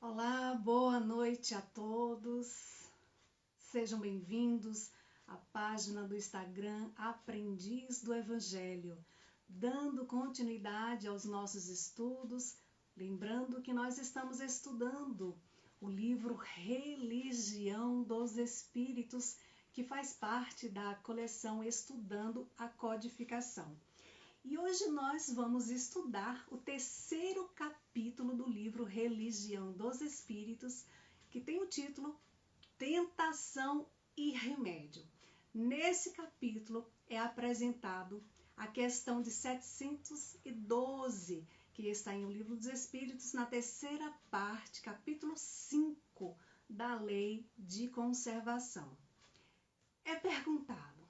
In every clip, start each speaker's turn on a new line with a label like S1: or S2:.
S1: Olá, boa noite a todos. Sejam bem-vindos à página do Instagram Aprendiz do Evangelho, dando continuidade aos nossos estudos, lembrando que nós estamos estudando o livro Religião dos Espíritos, que faz parte da coleção Estudando a Codificação. E hoje nós vamos estudar o terceiro capítulo do livro Religião dos Espíritos, que tem o título Tentação e Remédio. Nesse capítulo é apresentado a questão de 712, que está em O Livro dos Espíritos, na terceira parte, capítulo 5 da Lei de Conservação. É perguntado: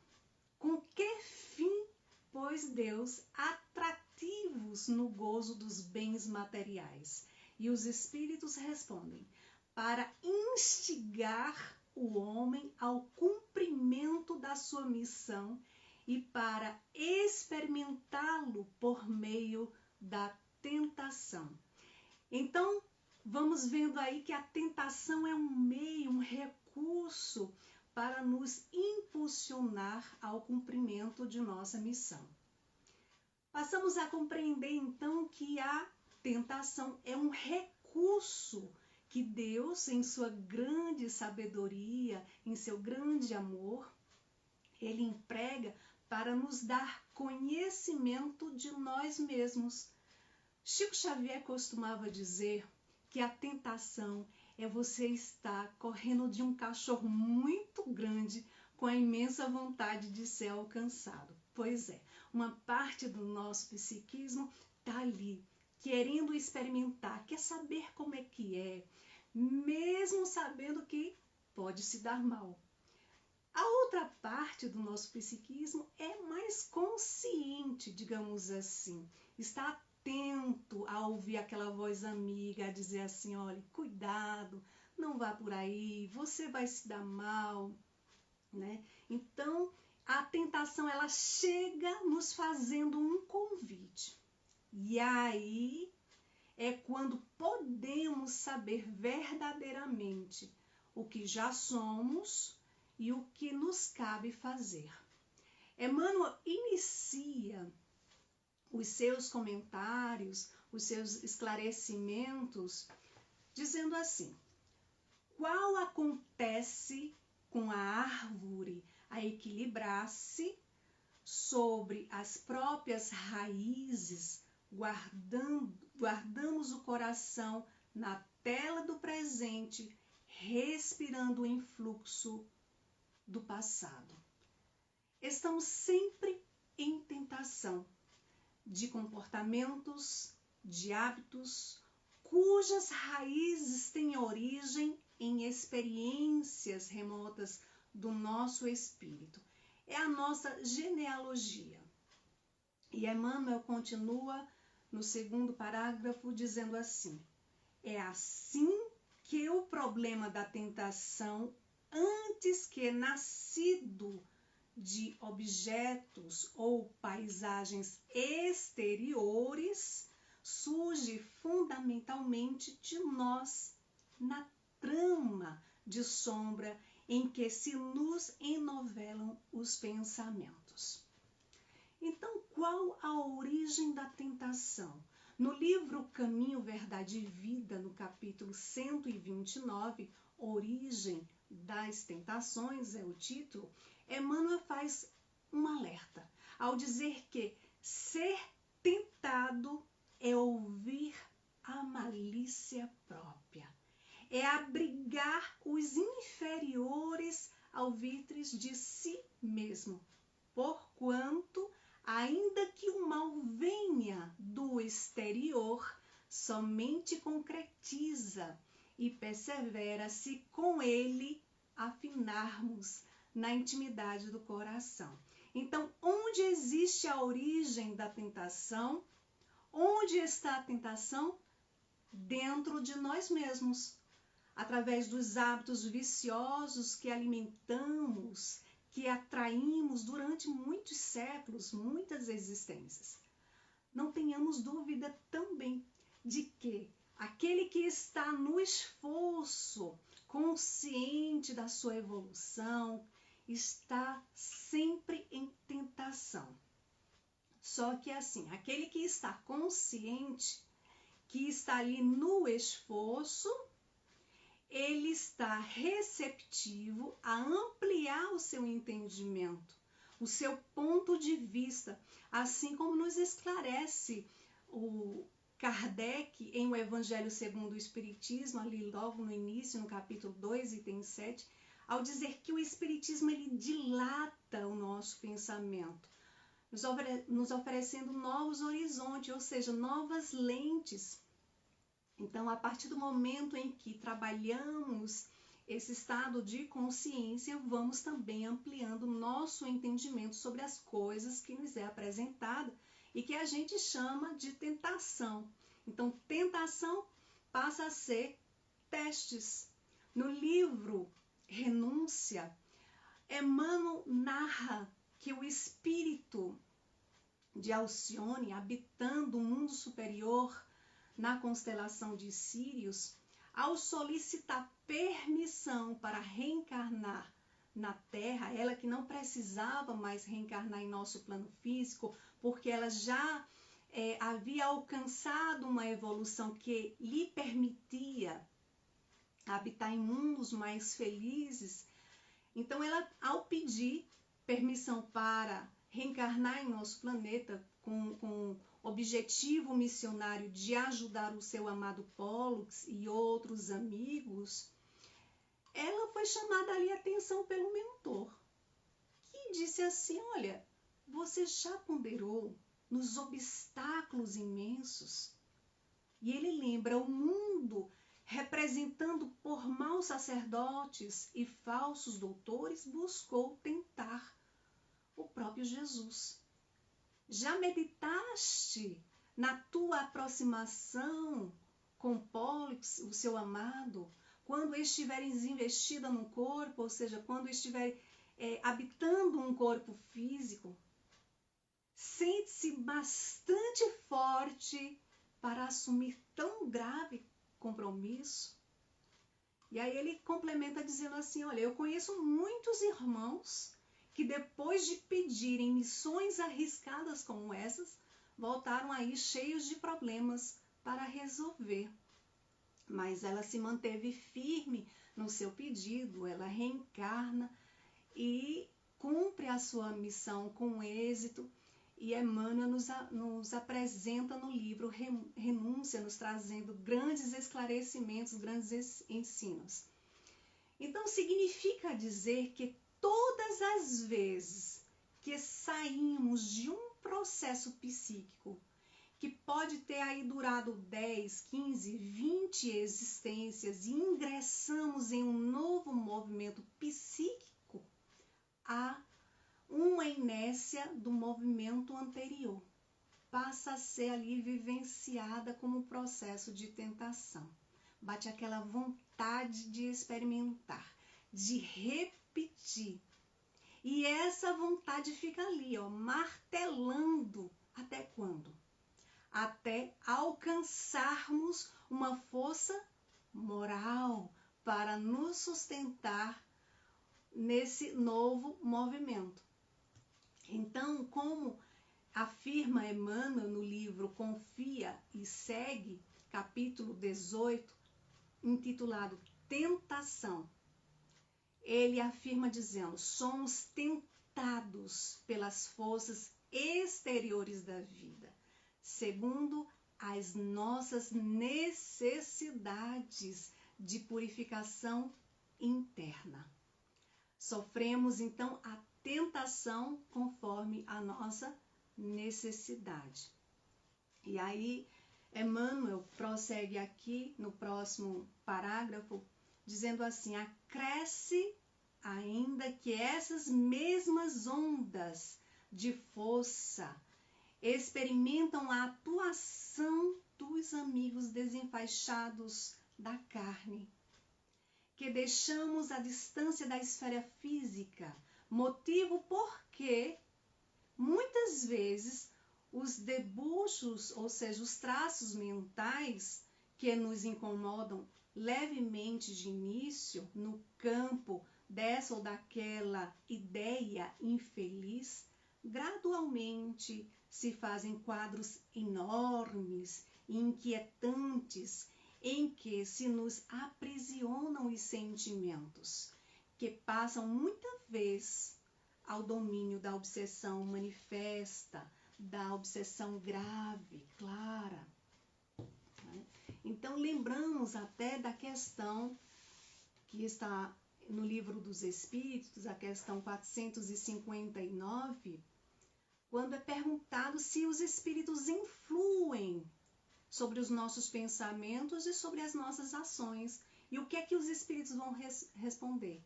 S1: com que fim pôs Deus atrativos no gozo dos bens materiais? E os espíritos respondem: para instigar o homem ao cumprimento da sua missão e para experimentá-lo por meio da tentação. Então, vamos vendo aí que a tentação é um meio, um recurso para nos impulsionar ao cumprimento de nossa missão. Passamos a compreender então que a tentação é um recurso que Deus, em sua grande sabedoria, em seu grande amor, Ele emprega para nos dar conhecimento de nós mesmos. Chico Xavier costumava dizer que a tentação é você estar correndo de um cachorro muito grande com a imensa vontade de ser alcançado. Pois é, uma parte do nosso psiquismo está ali, querendo experimentar, quer saber como é que é, mesmo sabendo que pode se dar mal. A outra parte do nosso psiquismo é mais consciente, digamos assim, está atento a ouvir aquela voz amiga, a dizer assim: olha, cuidado, não vá por aí, você vai se dar mal, né? Então, a tentação, ela chega nos fazendo um convite. E aí é quando podemos saber verdadeiramente o que já somos e o que nos cabe fazer. Emmanuel inicia os seus comentários, os seus esclarecimentos, dizendo assim: qual acontece com a árvore a equilibrar-se sobre as próprias raízes, guardamos o coração na tela do presente, respirando o influxo do passado. Estamos sempre em tentação de comportamentos, de hábitos, cujas raízes têm origem em experiências remotas do nosso espírito. É a nossa genealogia. E Emmanuel continua no segundo parágrafo dizendo assim: é assim que o problema da tentação, antes que nascido de objetos ou paisagens exteriores, surge fundamentalmente de nós, na trama de sombra em que se nos enovelam os pensamentos. Então, qual a origem da tentação? No livro Caminho, Verdade e Vida, no capítulo 129, Origem das Tentações, é o título, Emmanuel faz um alerta ao dizer que ser tentado é ouvir a malícia própria, é abrigar os inferiores alvitres de si mesmo, porquanto, ainda que o mal venha do exterior, somente concretiza e persevera se com ele afinarmos na intimidade do coração. Então, onde existe a origem da tentação? Onde está a tentação? Dentro de nós mesmos, através dos hábitos viciosos que alimentamos, que atraímos durante muitos séculos, muitas existências. Não tenhamos dúvida também de que aquele que está no esforço, consciente da sua evolução, está sempre em tentação. Só que assim, aquele que está consciente, que está ali no esforço, ele está receptivo a ampliar o seu entendimento, o seu ponto de vista, assim como nos esclarece o Kardec em O Evangelho segundo o Espiritismo, ali logo no início, no capítulo 2, item 7, ao dizer que o Espiritismo ele dilata o nosso pensamento, nos oferecendo novos horizontes, ou seja, novas lentes. Então, a partir do momento em que trabalhamos esse estado de consciência, vamos também ampliando nosso entendimento sobre as coisas que nos é apresentada e que a gente chama de tentação. Então, tentação passa a ser testes. No livro Renúncia, Emmanuel narra que o espírito de Alcione, habitando o mundo superior na constelação de Sírios, ao solicitar permissão para reencarnar na Terra, ela que não precisava mais reencarnar em nosso plano físico, porque ela já havia alcançado uma evolução que lhe permitia habitar em mundos mais felizes. Então, ela, ao pedir permissão para reencarnar em nosso planeta com objetivo missionário de ajudar o seu amado Pollux e outros amigos, ela foi chamada ali a atenção pelo mentor, que disse assim: olha, você já ponderou nos obstáculos imensos? E ele lembra o mundo representando por maus sacerdotes e falsos doutores buscou tentar o próprio Jesus. Já meditaste na tua aproximação com Pollux, o seu amado, quando estiveres investida num corpo, ou seja, quando estiver habitando um corpo físico? Sente-se bastante forte para assumir tão grave compromisso? E aí ele complementa dizendo assim: olha, eu conheço muitos irmãos que depois de pedirem missões arriscadas como essas, voltaram aí cheios de problemas para resolver. Mas ela se manteve firme no seu pedido, ela reencarna e cumpre a sua missão com êxito. E Emmanuel nos apresenta no livro Renúncia, nos trazendo grandes esclarecimentos, grandes ensinos. Então, significa dizer que todas as vezes que saímos de um processo psíquico, que pode ter aí durado 10, 15, 20 existências, e ingressamos em um novo movimento psíquico, há uma inércia do movimento anterior. Passa a ser ali vivenciada como um processo de tentação. Bate aquela vontade de experimentar, de repetir. E essa vontade fica ali, ó, martelando. Até quando? Até alcançarmos uma força moral para nos sustentar nesse novo movimento. Então, como afirma Emmanuel no livro Confia e Segue, capítulo 18, intitulado Tentação, ele afirma dizendo: somos tentados pelas forças exteriores da vida, segundo as nossas necessidades de purificação interna. Sofremos então a tentação conforme a nossa necessidade. E aí Emmanuel prossegue aqui no próximo parágrafo, dizendo assim: acresce ainda que essas mesmas ondas de força experimentam a atuação dos amigos desenfaixados da carne, que deixamos à distância da esfera física, motivo porque muitas vezes os debuxos, ou seja, os traços mentais que nos incomodam levemente de início no campo dessa ou daquela ideia infeliz, gradualmente se fazem quadros enormes e inquietantes em que se nos aprisionam os sentimentos, que passam muita vez ao domínio da obsessão manifesta, da obsessão grave, clara. Então, lembramos até da questão que está no Livro dos Espíritos, a questão 459, quando é perguntado se os espíritos influem sobre os nossos pensamentos e sobre as nossas ações. E o que é que os espíritos vão responder?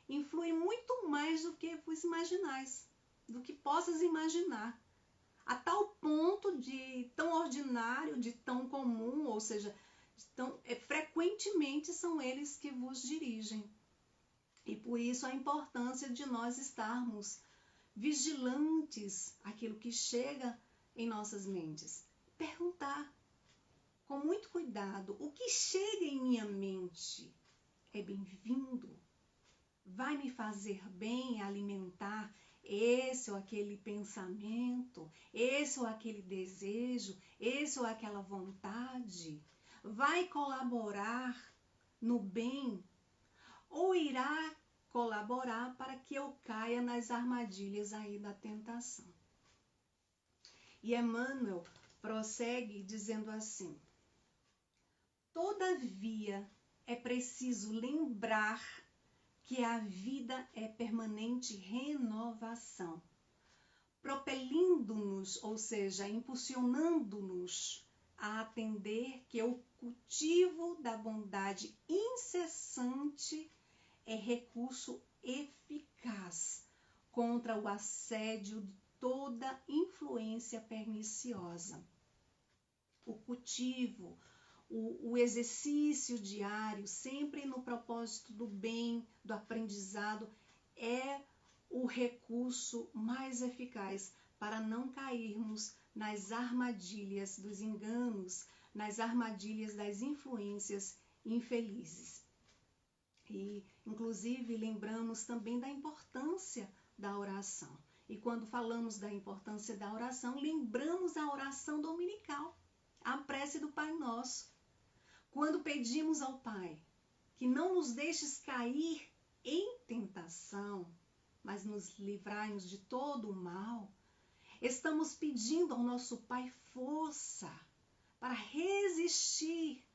S1: Influi muito mais do que vos imaginais, do que possas imaginar. A tal ponto de tão ordinário, de tão comum, ou seja, frequentemente são eles que vos dirigem. E por isso a importância de nós estarmos vigilantes àquilo que chega em nossas mentes. Perguntar com muito cuidado: o que chega em minha mente é bem-vindo? Vai me fazer bem, alimentar esse ou aquele pensamento, esse ou aquele desejo, esse ou aquela vontade? Vai colaborar no bem ou irá colaborar para que eu caia nas armadilhas aí da tentação? E Emmanuel prossegue dizendo assim: todavia é preciso lembrar que a vida é permanente renovação, propelindo-nos, ou seja, impulsionando-nos a atender que o cultivo da bondade incessante é recurso eficaz contra o assédio de toda influência perniciosa. O cultivo, o exercício diário, sempre no propósito do bem, do aprendizado, é o recurso mais eficaz para não cairmos nas armadilhas dos enganos, nas armadilhas das influências infelizes. E, inclusive, lembramos também da importância da oração. E quando falamos da importância da oração, lembramos a oração dominical, a prece do Pai Nosso. Quando pedimos ao Pai que não nos deixes cair em tentação, mas nos livrai-nos de todo o mal, estamos pedindo ao nosso Pai força para resistir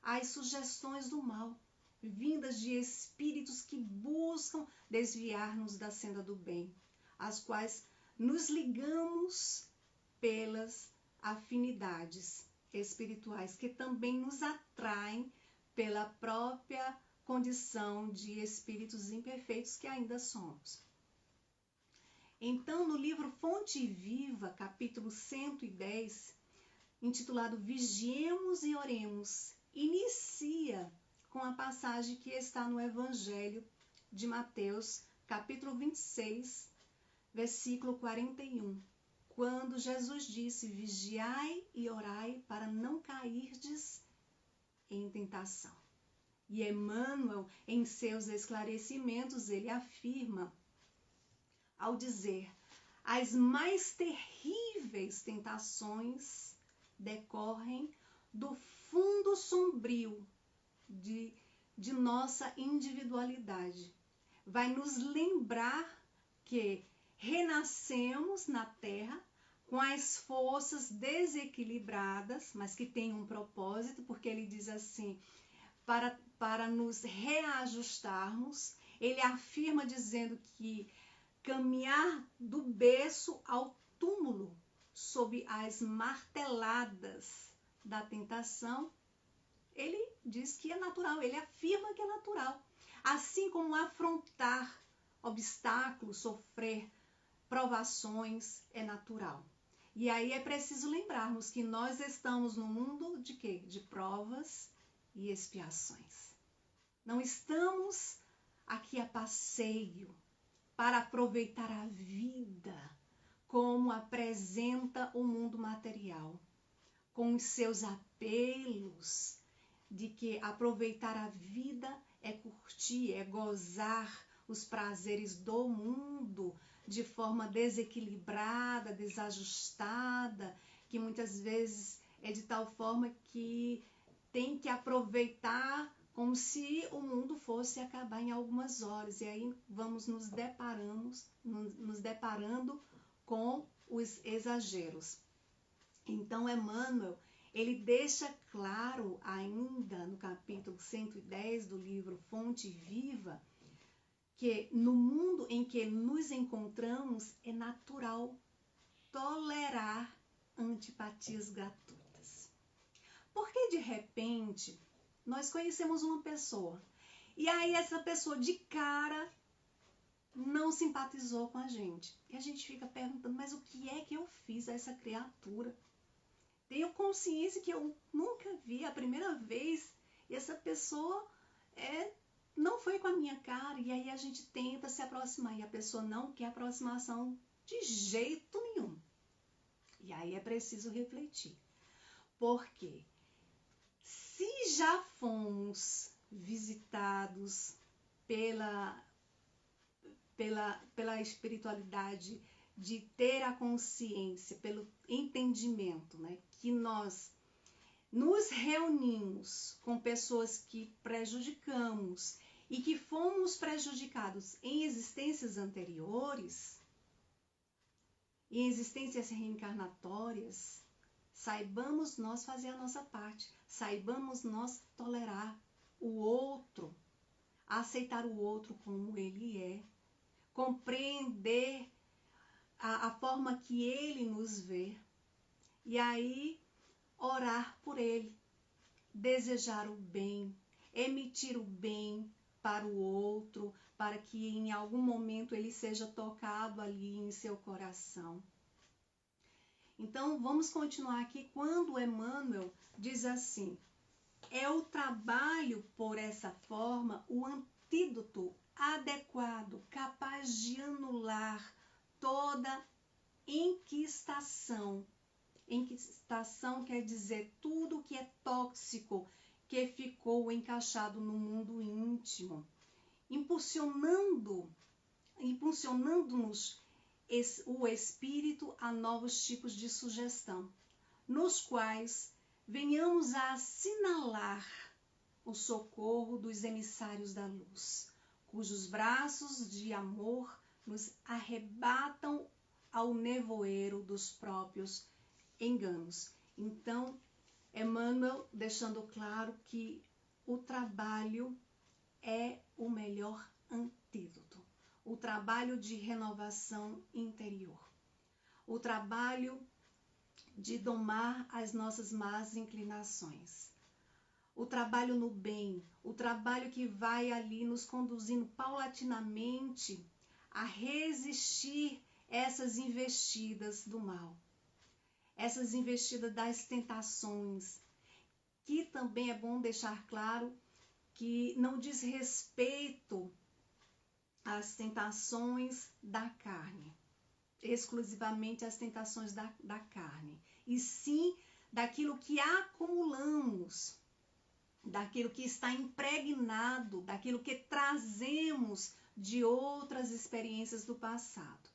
S1: às sugestões do mal, vindas de espíritos que buscam desviar-nos da senda do bem, às quais nos ligamos pelas afinidades espirituais, que também nos atraem pela própria condição de espíritos imperfeitos que ainda somos. Então, no livro Fonte Viva, capítulo 110, intitulado Vigiemos e Oremos, inicia com a passagem que está no Evangelho de Mateus, capítulo 26, versículo 41, quando Jesus disse: vigiai e orai para não cairdes em tentação. E Emmanuel, em seus esclarecimentos, ele afirma, ao dizer: as mais terríveis tentações decorrem do fundo sombrio de nossa individualidade. Vai nos lembrar que renascemos na Terra com as forças desequilibradas, mas que tem um propósito, porque ele diz assim: para nos reajustarmos. Ele afirma dizendo que caminhar do berço ao túmulo, sob as marteladas da tentação, ele diz que é natural, ele afirma que é natural. Assim como afrontar obstáculos, sofrer provações é natural. E aí é preciso lembrarmos que nós estamos no mundo de quê? De provas e expiações. Não estamos aqui a passeio para aproveitar a vida como apresenta o mundo material, com os seus apelos de que aproveitar a vida é curtir, é gozar os prazeres do mundo de forma desequilibrada, desajustada, que muitas vezes é de tal forma que tem que aproveitar como se o mundo fosse acabar em algumas horas. E aí vamos nos deparando com os exageros. Então, Emmanuel, ele deixa claro ainda no capítulo 110 do livro Fonte Viva, que no mundo em que nos encontramos é natural tolerar antipatias gratuitas. Porque de repente nós conhecemos uma pessoa e aí essa pessoa de cara não simpatizou com a gente. E a gente fica perguntando, mas o que é que eu fiz a essa criatura? Tenho consciência que eu nunca vi a primeira vez e essa pessoa não foi com a minha cara. E aí a gente tenta se aproximar e a pessoa não quer aproximação de jeito nenhum. E aí é preciso refletir. Porque se já fomos visitados pela espiritualidade, de ter a consciência, pelo entendimento, né, que nós nos reunimos com pessoas que prejudicamos e que fomos prejudicados em existências anteriores, em existências reencarnatórias, saibamos nós fazer a nossa parte, saibamos nós tolerar o outro, aceitar o outro como ele é, compreender a forma que ele nos vê, e aí orar por ele, desejar o bem, emitir o bem para o outro, para que em algum momento ele seja tocado ali em seu coração. Então vamos continuar aqui quando Emmanuel diz assim: é o trabalho por essa forma o antídoto adequado, capaz de anular toda enquistação. Enquistação quer dizer tudo que é tóxico, que ficou encaixado no mundo íntimo, impulsionando-nos o espírito a novos tipos de sugestão, nos quais venhamos a assinalar o socorro dos emissários da luz, cujos braços de amor nos arrebatam ao nevoeiro dos próprios enganos. Então, Emmanuel deixando claro que o trabalho é o melhor antídoto, o trabalho de renovação interior, o trabalho de domar as nossas más inclinações, o trabalho no bem, o trabalho que vai ali nos conduzindo paulatinamente a resistir essas investidas do mal, essas investidas das tentações, que também é bom deixar claro que não diz respeito às tentações da carne, exclusivamente às tentações da carne, e sim daquilo que acumulamos, daquilo que está impregnado, daquilo que trazemos de outras experiências do passado.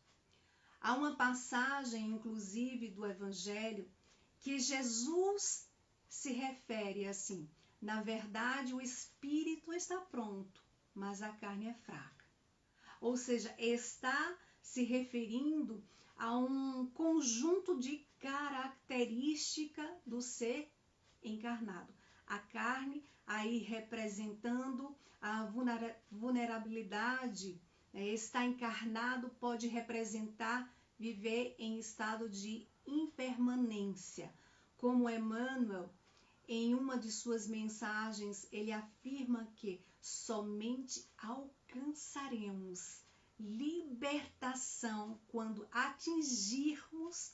S1: Há uma passagem, inclusive, do Evangelho, que Jesus se refere assim: na verdade, o espírito está pronto, mas a carne é fraca. Ou seja, está se referindo a um conjunto de características do ser encarnado. A carne aí representando a vulnerabilidade, estar encarnado pode representar viver em estado de impermanência. Como Emmanuel, em uma de suas mensagens, ele afirma que somente alcançaremos libertação quando atingirmos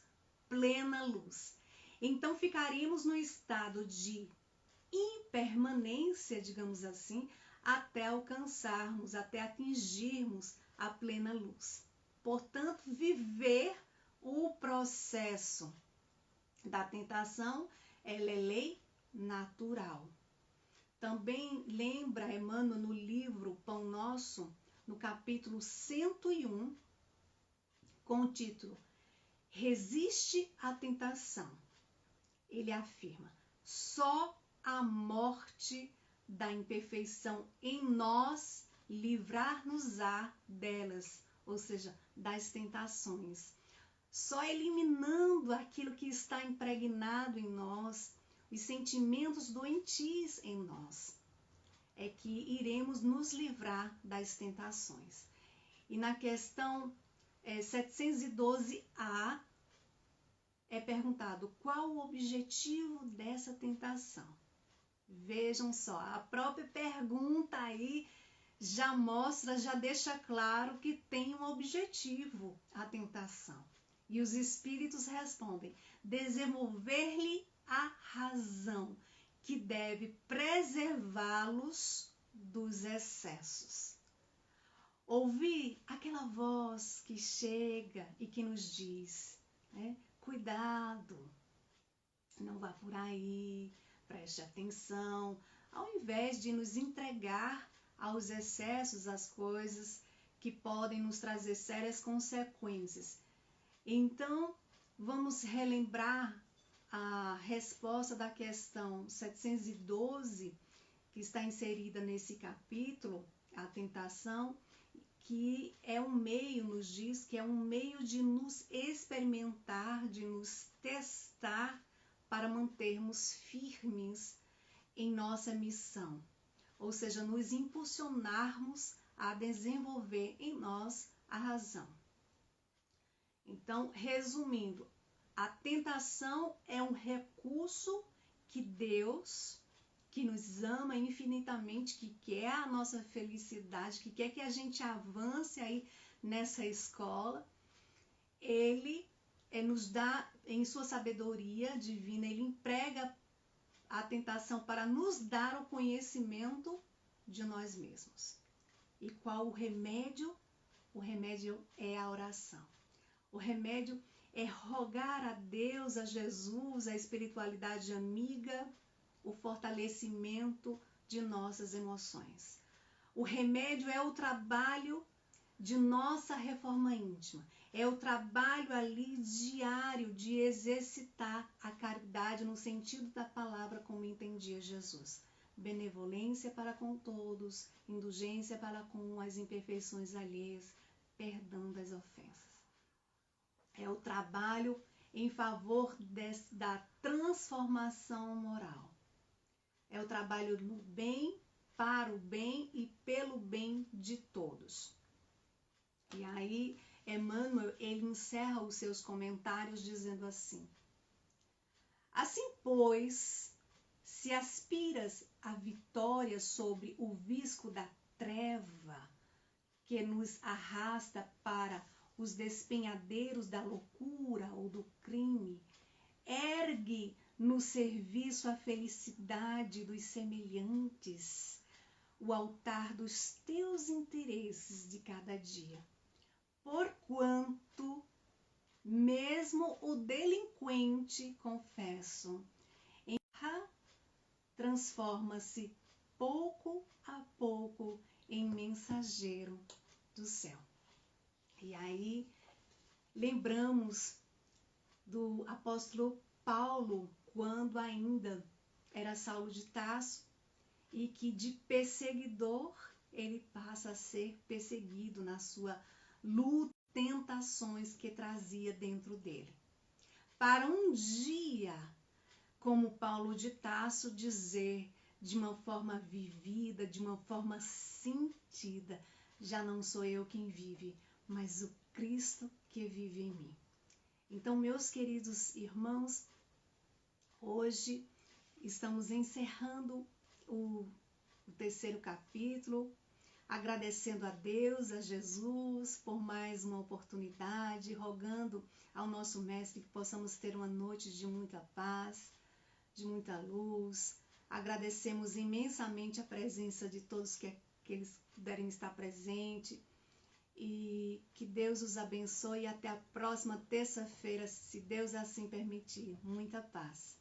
S1: plena luz. Então ficaríamos no estado de impermanência, digamos assim, até alcançarmos, até atingirmos a plena luz. Portanto, viver o processo da tentação, ela é lei natural. Também lembra Emmanuel no livro Pão Nosso, no capítulo 101, com o título Resiste à Tentação. Ele afirma: só a morte da imperfeição em nós livrar-nos-á delas, ou seja, das tentações. Só eliminando aquilo que está impregnado em nós, os sentimentos doentios em nós, é que iremos nos livrar das tentações. E na questão 712A é perguntado qual o objetivo dessa tentação. Vejam só, a própria pergunta aí já mostra, já deixa claro que tem um objetivo a tentação. E os espíritos respondem: desenvolver-lhe a razão, que deve preservá-los dos excessos. Ouvir aquela voz que chega e que nos diz, né? Cuidado, não vá por aí, preste atenção, ao invés de nos entregar aos excessos, às coisas que podem nos trazer sérias consequências. Então, vamos relembrar a resposta da questão 712, que está inserida nesse capítulo, a tentação, que é um meio, nos diz que é um meio de nos experimentar, de nos testar para mantermos firmes em nossa missão, ou seja, nos impulsionarmos a desenvolver em nós a razão. Então, resumindo, a tentação é um recurso que Deus, que nos ama infinitamente, que quer a nossa felicidade, que quer que a gente avance aí nessa escola, ele nos dá, em sua sabedoria divina, ele emprega a tentação para nos dar o conhecimento de nós mesmos. E qual o remédio? O remédio é a oração. O remédio é rogar a Deus, a Jesus, a espiritualidade amiga, o fortalecimento de nossas emoções. O remédio é o trabalho de nossa reforma íntima. É o trabalho ali diário de exercitar a caridade no sentido da palavra como entendia Jesus. Benevolência para com todos, indulgência para com as imperfeições alheias, perdão das ofensas. É o trabalho em favor da transformação moral. É o trabalho no bem, para o bem e pelo bem de todos. E aí, Emmanuel, ele encerra os seus comentários dizendo assim: assim, pois, se aspiras à vitória sobre o visco da treva que nos arrasta para os despenhadeiros da loucura ou do crime, ergue no serviço a felicidade dos semelhantes, o altar dos teus interesses de cada dia. Porquanto, mesmo o delinquente, confesso, transforma-se pouco a pouco em mensageiro do céu. E aí, lembramos do apóstolo Paulo, quando ainda era Saulo de Tarso, e que de perseguidor ele passa a ser perseguido na sua luta, tentações que trazia dentro dele. Para um dia, como Paulo de Tarso, dizer de uma forma vivida, de uma forma sentida: já não sou eu quem vive, mas o Cristo que vive em mim. Então, meus queridos irmãos, hoje estamos encerrando o terceiro capítulo, agradecendo a Deus, a Jesus, por mais uma oportunidade, rogando ao nosso Mestre que possamos ter uma noite de muita paz, de muita luz. Agradecemos imensamente a presença de todos que eles puderem estar presentes, e que Deus os abençoe e até a próxima terça-feira, se Deus assim permitir. Muita paz.